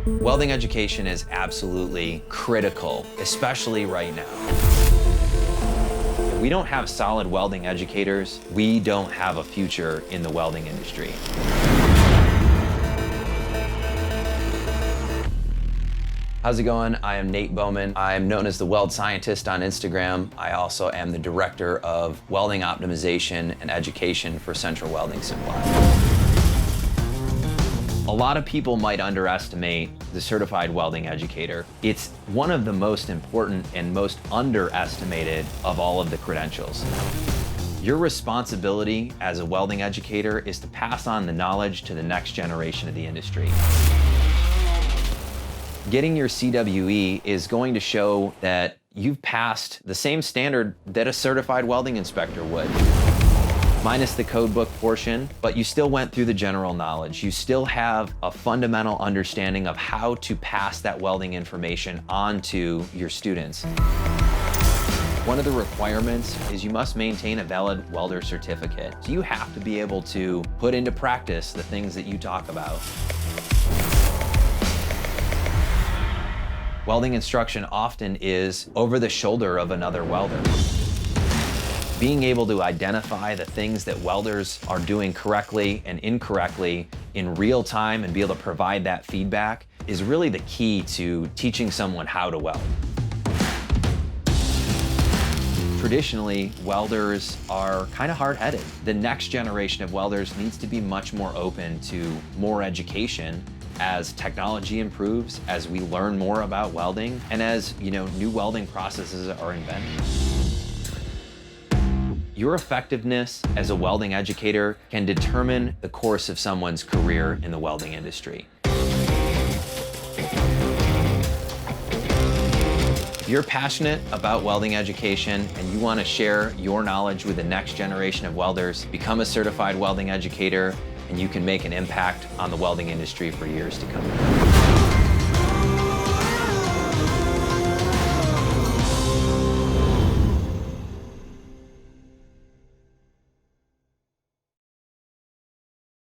Welding education is absolutely critical, especially right now. If we don't have solid welding educators, we don't have a future in the welding industry. How's it going? I am Nate Bowman. I'm known as the Weld Scientist on Instagram. I also am the Director of Welding Optimization and Education for Central Welding Supply. A lot of people might underestimate the certified welding educator. It's one of the most important and most underestimated of all of the credentials. Your responsibility as a welding educator is to pass on the knowledge to the next generation of the industry. Getting your CWE is going to show that you've passed the same standard that a certified welding inspector would. Minus the code book portion, but you still went through the general knowledge. You still have a fundamental understanding of how to pass that welding information on to your students. One of the requirements is you must maintain a valid welder certificate. So you have to be able to put into practice the things that you talk about. Welding instruction often is over the shoulder of another welder. Being able to identify the things that welders are doing correctly and incorrectly in real time and be able to provide that feedback is really the key to teaching someone how to weld. Traditionally, welders are kind of hard-headed. The next generation of welders needs to be much more open to more education as technology improves, as we learn more about welding, and as new welding processes are invented. Your effectiveness as a welding educator can determine the course of someone's career in the welding industry. If you're passionate about welding education and you want to share your knowledge with the next generation of welders, become a certified welding educator, and you can make an impact on the welding industry for years to come.